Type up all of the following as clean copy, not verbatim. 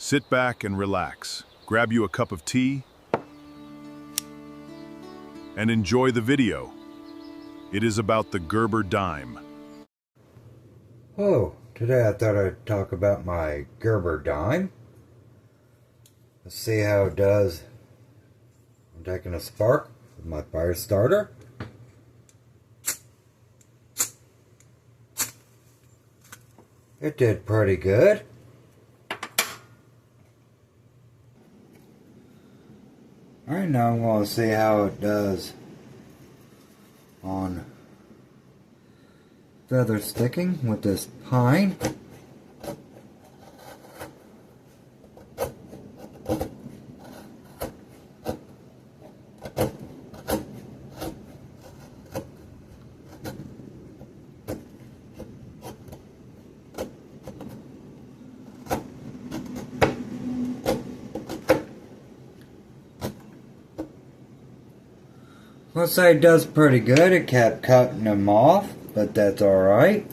Sit back and relax. Grab you a cup of tea and enjoy the video. It is about the Gerber dime. Hello, today I thought I'd talk about my Gerber dime. Let's see how it does. I'm taking a spark with my fire starter. It did pretty good. Alright, now I'm going to see how it does on feather sticking with this pine. Let's say it does pretty good. It kept cutting them off, but that's alright.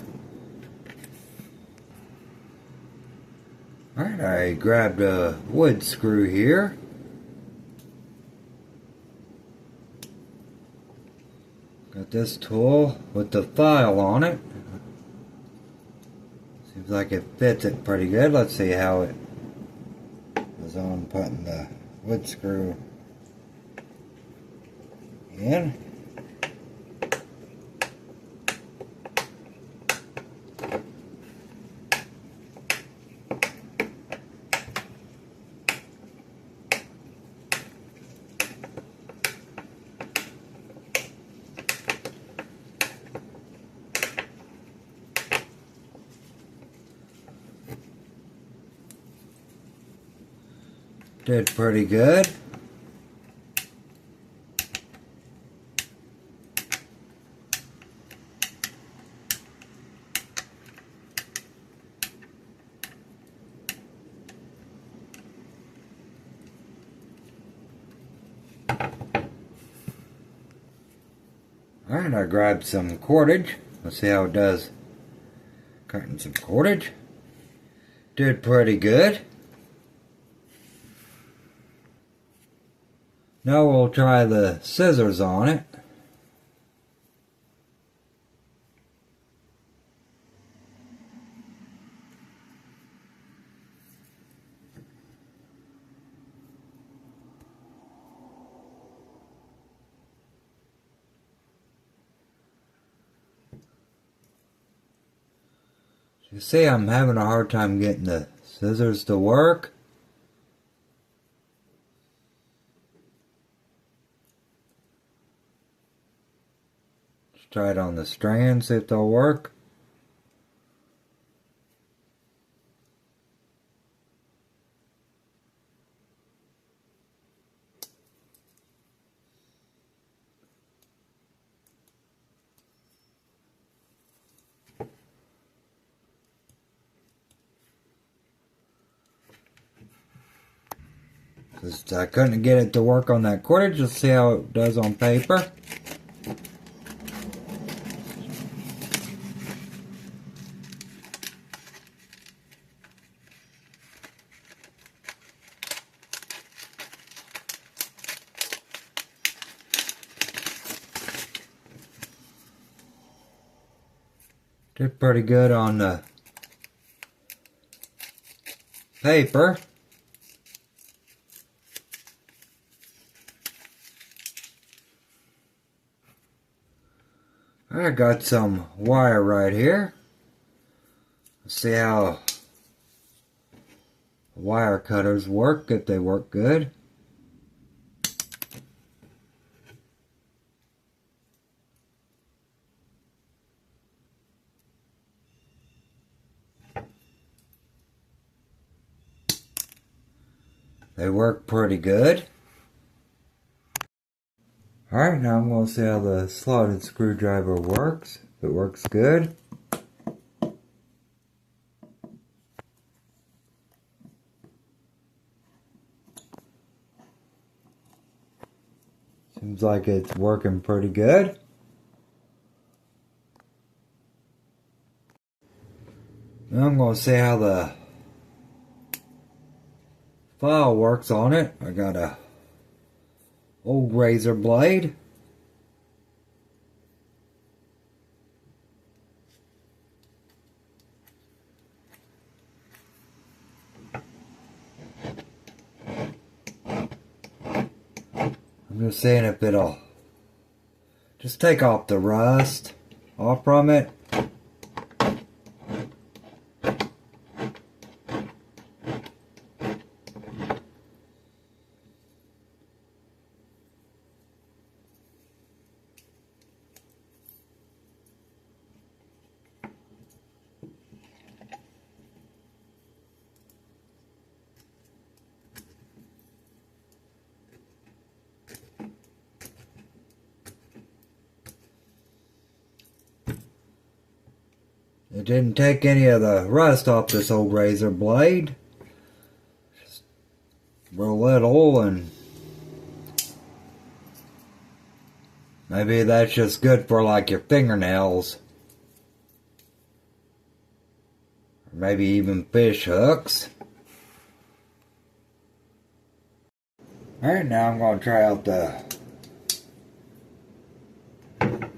Alright, I grabbed a wood screw here. Got this tool with the file on it. Seems like it fits it pretty good. Let's see how it goes on putting the wood screw in. Did pretty good. Alright, I grabbed some cordage. Let's see how it does cutting some cordage. Did pretty good. Now we'll try the scissors on it. You see, I'm having a hard time getting the scissors to work. Let's try it on the strands, see if they'll work. Because I couldn't get it to work on that cordage. Let's see how it does on paper. Did pretty good on the paper. I got some wire right here. Let's see how wire cutters work, if they work good. They work pretty good. Alright, now I'm going to see how the slotted screwdriver works. If it works good. Seems like it's working pretty good. Now I'm going to see how the fireworks on it. I got a old razor blade. I'm just seeing if it'll just take off the rust off from it. It didn't take any of the rust off this old razor blade. Just real little, and maybe that's just good for like your fingernails. Or maybe even fish hooks. Alright, now I'm going to try out the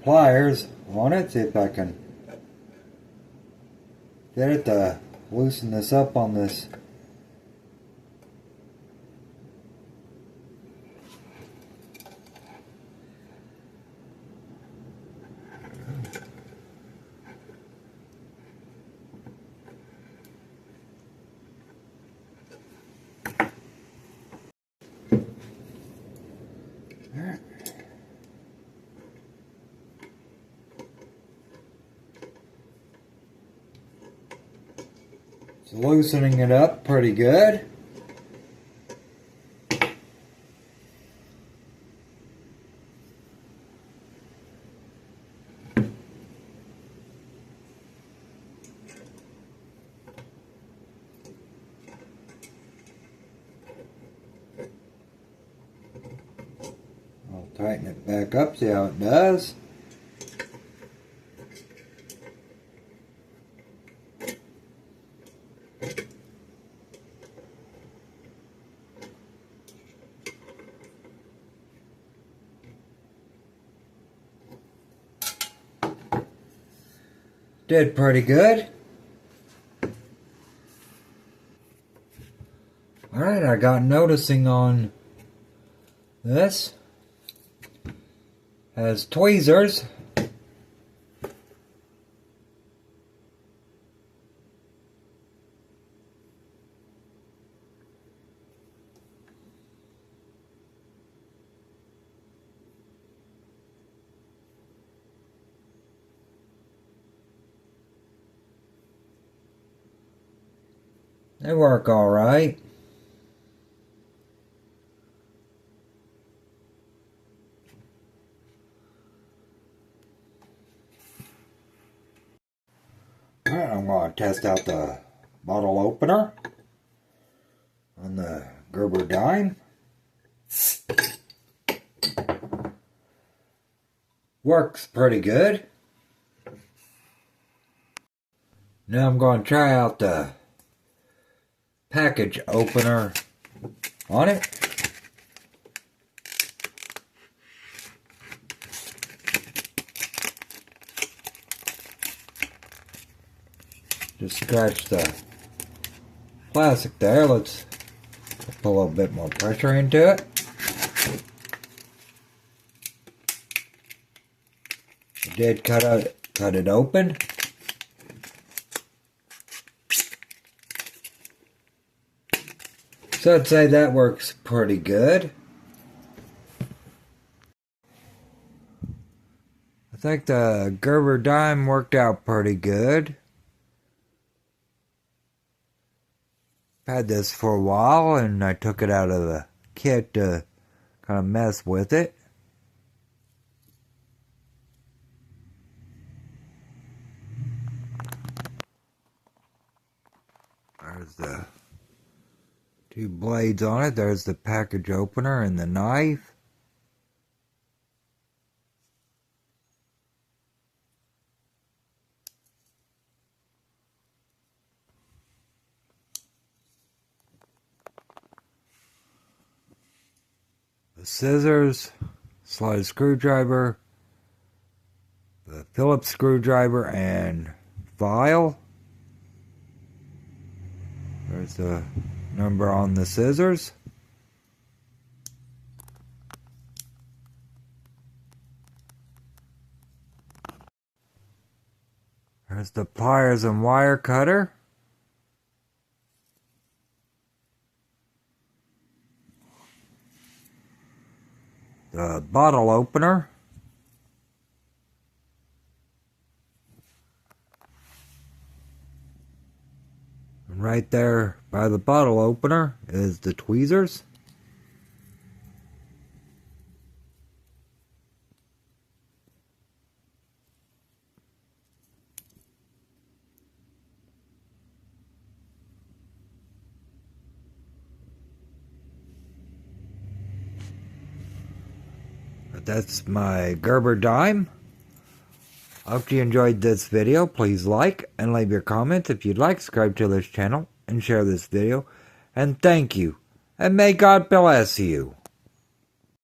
pliers on it, see if I can get it to loosen this up on this. It's loosening it up pretty good. I'll tighten it back up, see how it does. Did pretty good. Alright, I got noticing on this. Has tweezers. They work alright. Alright, I'm going to test out the bottle opener on the Gerber dime. Works pretty good. Now I'm going to try out the package opener on it. Just scratch the plastic there. Let's put a little bit more pressure into it. I did cut it open. So I'd say that works pretty good. I think the Gerber dime worked out pretty good. Had this for a while and I took it out of the kit to kind of mess with it. There's the two blades on it. There's the package opener and the knife. scissors, slide screwdriver, the Phillips screwdriver, and file. There's the number on the scissors. There's the pliers and wire cutter. The bottle opener. And right there by the bottle opener is the tweezers. That's my Gerber dime. I hope you enjoyed this video. Please like and leave your comments. If you'd like, subscribe to this channel and share this video. And thank you. And may God bless you.